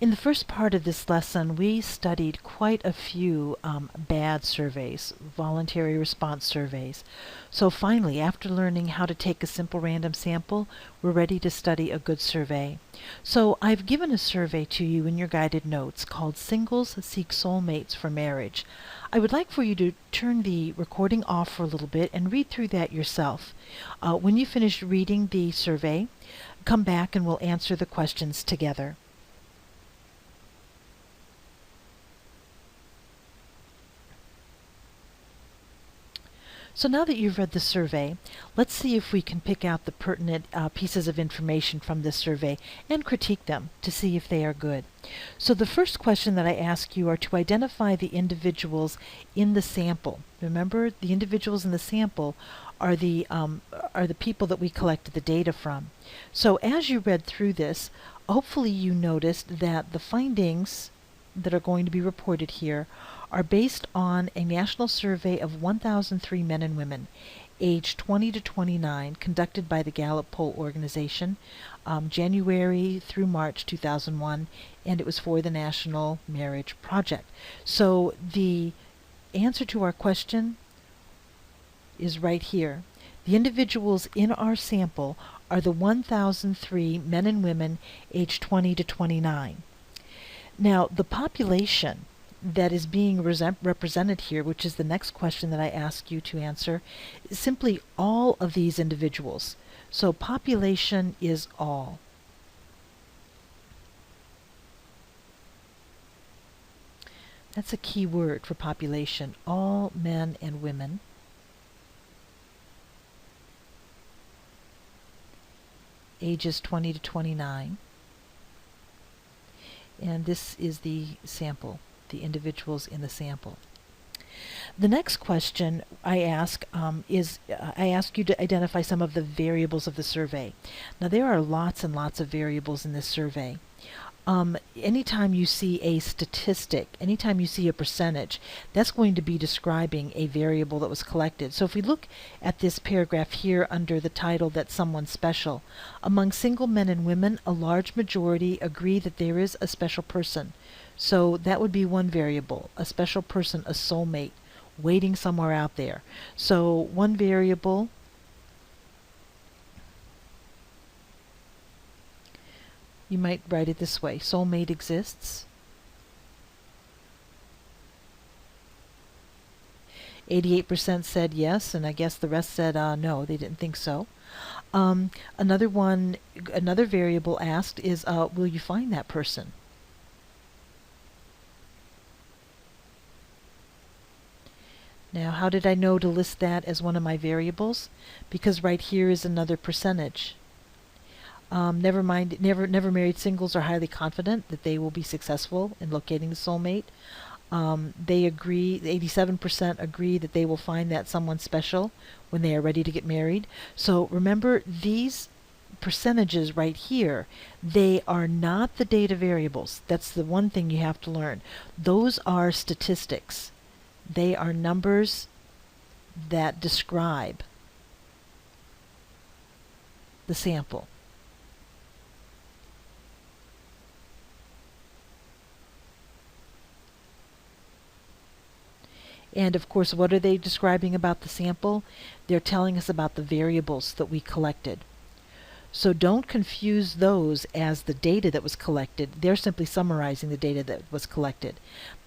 In the first part of this lesson, we studied quite a few bad surveys, voluntary response surveys. So finally, after learning how to take a simple random sample, we're ready to study a good survey. So I've given a survey to you in your guided notes called Singles Seek Soulmates for Marriage. I would like for you to turn the recording off for a little bit and read through that yourself. When you finish reading the survey, come back and we'll answer the questions together. So now that you've read the survey, let's see if we can pick out the pertinent pieces of information from this survey and critique them to see if they are good. So the first question that I ask you are to identify the individuals in the sample. Remember, the individuals in the sample are the people that we collected the data from. So as you read through this, hopefully you noticed that the findings that are going to be reported here are based on a national survey of 1,003 men and women aged 20 to 29 conducted by the Gallup Poll Organization January through March 2001, and it was for the National Marriage Project. So the answer to our question is right here. The individuals in our sample are the 1,003 men and women aged 20 to 29. Now, the population that is being represented here, which is the next question that I ask you to answer, is simply all of these individuals. So population is all. That's a key word for population. All men and women. Ages 20 to 29. And this is the sample, the individuals in the sample. The next question I ask is, I ask you to identify some of the variables of the survey. Now there are lots and lots of variables in this survey. Anytime you see a statistic, anytime you see a percentage, that's going to be describing a variable that was collected. So if we look at this paragraph here under the title "That Someone Special," among single men and women, a large majority agree that there is a special person. So that would be one variable, a special person, a soulmate, waiting somewhere out there. So one variable, you might write it this way: soulmate exists. 88% said yes, and I guess the rest said no, they didn't think so. Another variable asked is, will you find that person? Now, how did I know to list that as one of my variables? Because right here is another percentage. Never married singles are highly confident that they will be successful in locating the soulmate. They agree, 87% agree that they will find that someone special when they are ready to get married. So remember, these percentages right here, they are not the data variables. That's the one thing you have to learn. Those are statistics. They are numbers that describe the sample. And of course, what are they describing about the sample? They're telling us about the variables that we collected. So don't confuse those as the data that was collected. They're simply summarizing the data that was collected.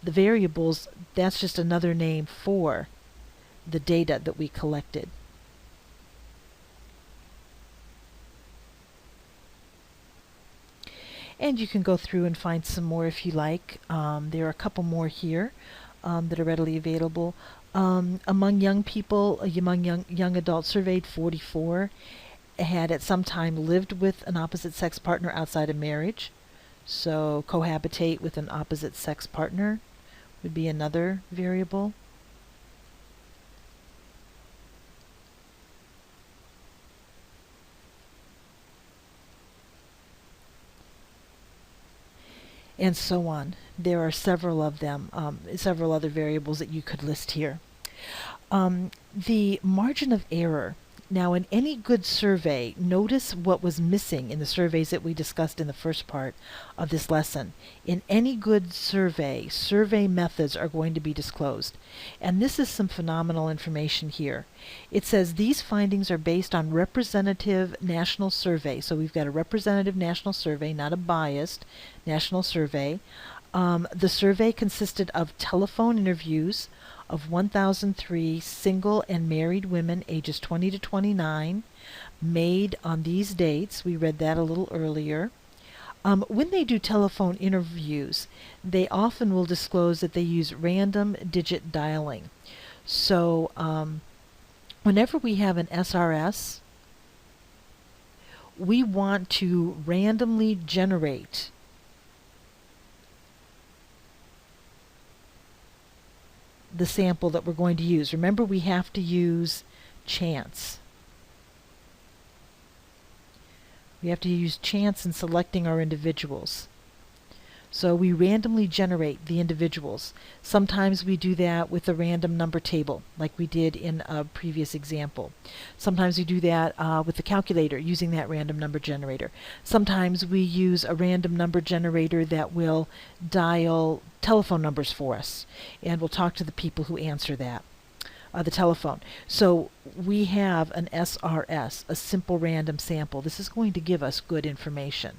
The variables, that's just another name for the data that we collected. And you can go through and find some more if you like. There are a couple more here that are readily available. Among young people, among young adults surveyed, 44 had at some time lived with an opposite sex partner outside of marriage. So cohabitate with an opposite sex partner would be another variable. And so on. There are several of them, several other variables that you could list here. The margin of error Now, in any good survey, notice what was missing in the surveys that we discussed in the first part of this lesson. In any good survey, survey methods are going to be disclosed. And this is some phenomenal information here. It says these findings are based on representative national survey. So we've got a representative national survey, not a biased national survey. The survey consisted of telephone interviews of 1,003 single and married women ages 20 to 29, made on these dates. We read that a little earlier. When they do telephone interviews, they often will disclose that they use random digit dialing. So whenever we have an SRS, we want to randomly generate the sample that we're going to use. Remember, we have to use chance. We have to use chance in selecting our individuals. So we randomly generate the individuals. Sometimes we do that with a random number table, like we did in a previous example. Sometimes we do that with the calculator, using that random number generator. Sometimes we use a random number generator that will dial telephone numbers for us, and we'll talk to the people who answer that, the telephone. So we have an SRS, a simple random sample. This is going to give us good information.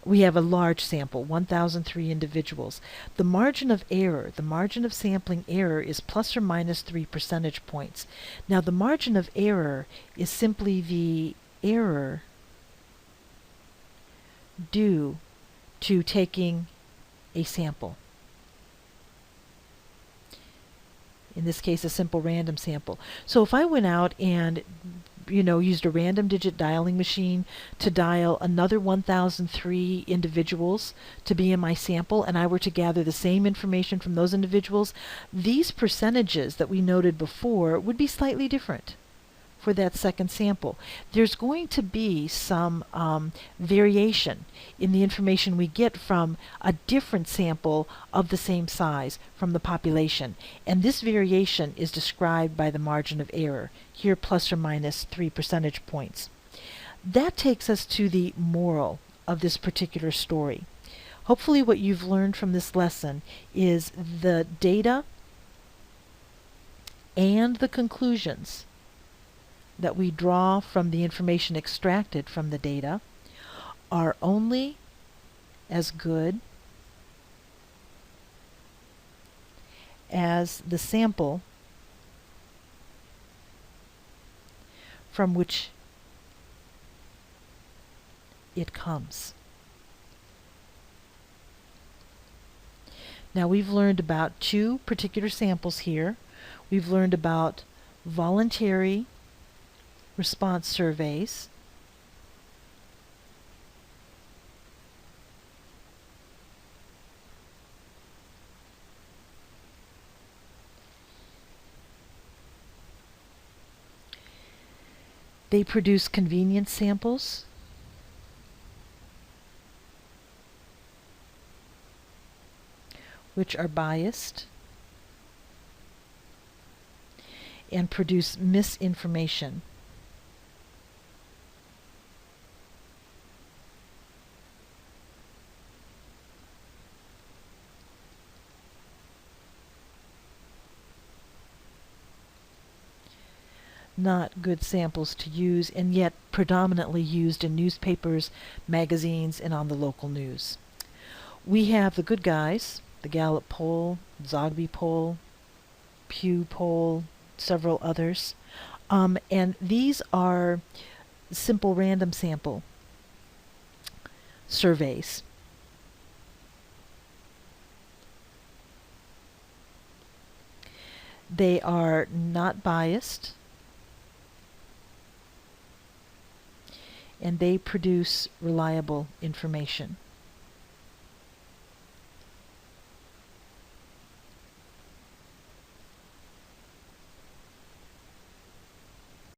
We have a large sample, 1,003 individuals. The margin of error, the margin of sampling error, is plus or minus 3 percentage points. Now, the margin of error is simply the error due to taking a sample. In this case, a simple random sample. So if I went out and used a random digit dialing machine to dial another 1,003 individuals to be in my sample, and I were to gather the same information from those individuals, these percentages that we noted before would be slightly different for that second sample. There's going to be some variation in the information we get from a different sample of the same size from the population. And this variation is described by the margin of error, here plus or minus 3 percentage points. That takes us to the moral of this particular story. Hopefully what you've learned from this lesson is the data and the conclusions that we draw from the information extracted from the data are only as good as the sample from which it comes. Now, we've learned about two particular samples here. We've learned about voluntary response surveys, they produce convenience samples, which are biased and produce misinformation. Not good samples to use, and yet predominantly used in newspapers, magazines, and on the local news. We have the good guys, the Gallup poll, Zogby poll, Pew poll, several others. And these are simple random sample surveys. They are not biased, and they produce reliable information.